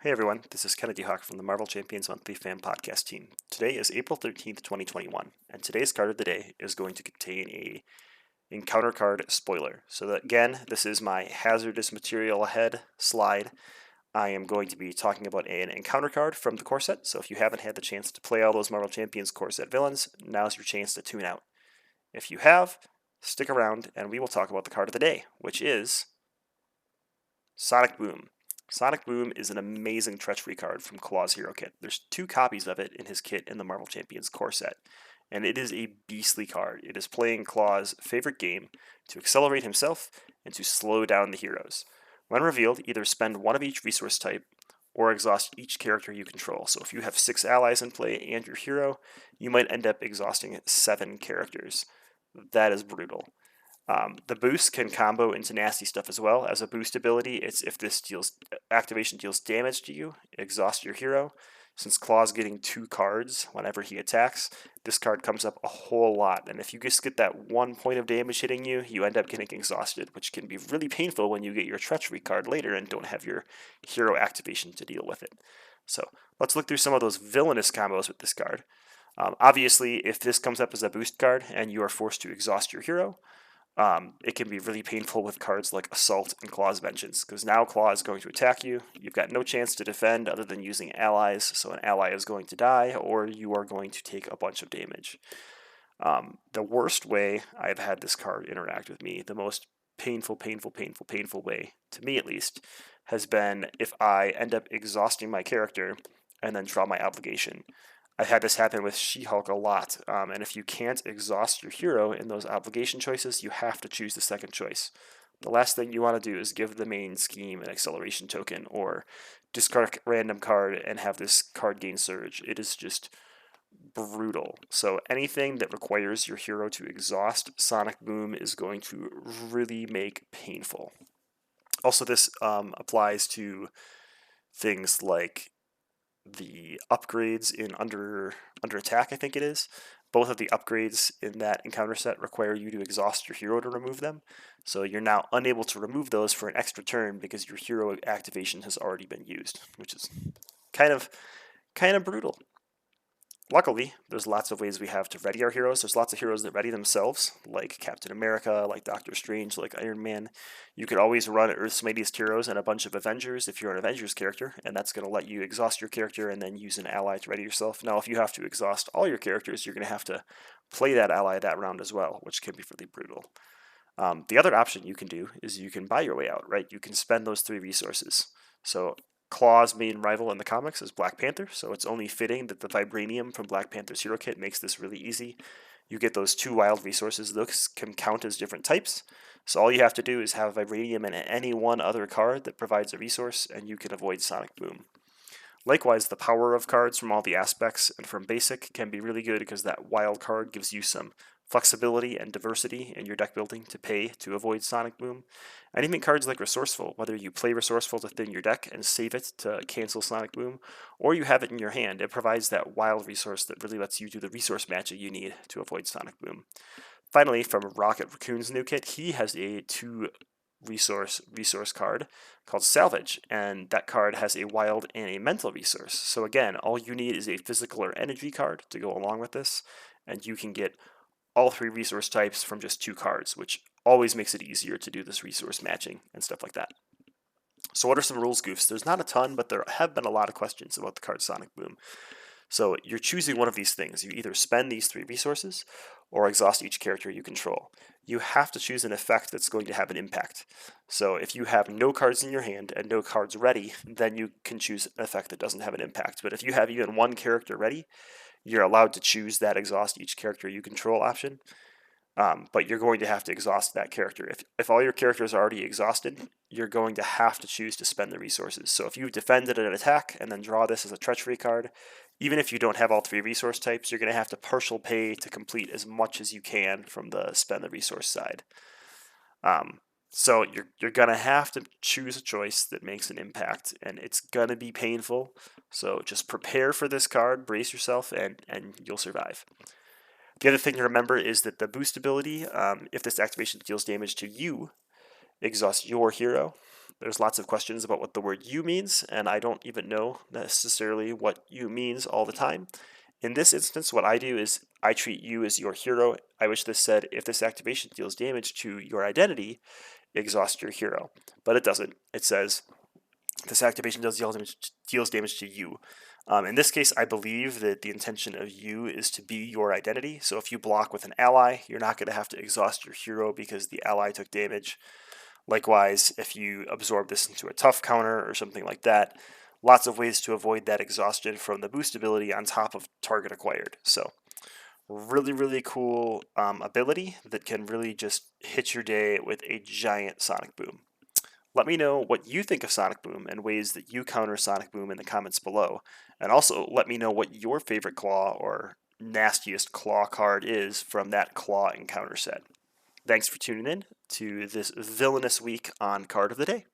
Hey everyone, this is Kennedy Hawk from the Marvel Champions Monthly Fan Podcast team. Today is April 13th, 2021, and today's card of the day is going to contain a encounter card spoiler. So that, again, this is my hazardous material ahead slide. I am going to be talking about an encounter card from the core set, so if you haven't had the chance to play all those Marvel Champions core set villains, now's your chance to tune out. If you have, stick around and we will talk about the card of the day, which is Sonic Boom. Sonic Boom is an amazing treachery card from Claw's Hero Kit. There's 2 copies of it in his kit in the Marvel Champions core set, and it is a beastly card. It is playing Claw's favorite game to accelerate himself and to slow down the heroes. When revealed, either spend one of each resource type or exhaust each character you control. So if you have 6 allies in play and your hero, you might end up exhausting 7 characters. That is brutal. The boost can combo into nasty stuff as well. As a boost ability, it's if this activation deals damage to you, exhaust your hero. Since Claw's getting 2 cards whenever he attacks, this card comes up a whole lot. And if you just get that 1 point of damage hitting you, you end up getting exhausted, which can be really painful when you get your treachery card later and don't have your hero activation to deal with it. So let's look through some of those villainous combos with this card. Obviously, if this comes up as a boost card and you are forced to exhaust your hero, it can be really painful with cards like Assault and Claw's Vengeance, because now Claw is going to attack you. You've got no chance to defend other than using allies, so an ally is going to die, or you are going to take a bunch of damage. The worst way I've had this card interact with me, the most painful way, to me at least, has been if I end up exhausting my character and then draw my obligation. I've had this happen with She-Hulk a lot, and if you can't exhaust your hero in those obligation choices, you have to choose the second choice. The last thing you want to do is give the main scheme an acceleration token, or discard a random card and have this card gain surge. It is just brutal. So anything that requires your hero to exhaust Sonic Boom is going to really make painful. Also, this applies to things like the upgrades in under attack, I think it is. Both of the upgrades in that encounter set require you to exhaust your hero to remove them. So you're now unable to remove those for an extra turn because your hero activation has already been used, which is kind of brutal. Luckily, there's lots of ways we have to ready our heroes. There's lots of heroes that ready themselves, like Captain America, like Doctor Strange, like Iron Man. You could always run Earth's Mightiest Heroes and a bunch of Avengers if you're an Avengers character, and that's going to let you exhaust your character and then use an ally to ready yourself. Now, if you have to exhaust all your characters, you're going to have to play that ally that round as well, which can be really brutal. The other option you can do is you can buy your way out, right? You can spend those 3 resources. So Claw's main rival in the comics is Black Panther, so it's only fitting that the Vibranium from Black Panther's Hero Kit makes this really easy. You get those 2 wild resources. Those can count as different types, so all you have to do is have Vibranium and any one other card that provides a resource, and you can avoid Sonic Boom. Likewise, the power of cards from all the aspects and from basic can be really good because that wild card gives you some flexibility and diversity in your deck building to pay to avoid Sonic Boom. And even cards like Resourceful, whether you play Resourceful to thin your deck and save it to cancel Sonic Boom, or you have it in your hand, it provides that wild resource that really lets you do the resource matching you need to avoid Sonic Boom. Finally, from Rocket Raccoon's new kit, he has a 2 resource card called Salvage, and that card has a wild and a mental resource. So again, all you need is a physical or energy card to go along with this, and you can get all 3 resource types from just 2 cards, which always makes it easier to do this resource matching and stuff like that. So what are some rules goofs? There's not a ton, but there have been a lot of questions about the card Sonic Boom. So you're choosing one of these things. You either spend these 3 resources or exhaust each character you control. You have to choose an effect that's going to have an impact. So if you have no cards in your hand and no cards ready, then you can choose an effect that doesn't have an impact. But if you have even 1 character ready, you're allowed to choose that exhaust each character you control option. But you're going to have to exhaust that character. If all your characters are already exhausted, you're going to have to choose to spend the resources. So if you've defended an attack and then draw this as a treachery card, even if you don't have all 3 resource types, you're going to have to partial pay to complete as much as you can from the spend the resource side. So you're going to have to choose a choice that makes an impact, and it's going to be painful. So just prepare for this card, brace yourself, and you'll survive. The other thing to remember is that the boost ability, if this activation deals damage to you, exhaust your hero. There's lots of questions about what the word you means, and I don't even know necessarily what you means all the time. In this instance, what I do is I treat you as your hero. I wish this said, if this activation deals damage to your identity, exhaust your hero. But it doesn't. It says, this activation deals damage to you. In this case, I believe that the intention of you is to be your identity. So if you block with an ally, you're not going to have to exhaust your hero because the ally took damage. Likewise, if you absorb this into a tough counter or something like that, lots of ways to avoid that exhaustion from the boost ability on top of target acquired. So really, really cool ability that can really just hit your day with a giant Sonic Boom. Let me know what you think of Sonic Boom and ways that you counter Sonic Boom in the comments below. And also let me know what your favorite claw or nastiest claw card is from that claw encounter set. Thanks for tuning in to this villainous week on Card of the Day.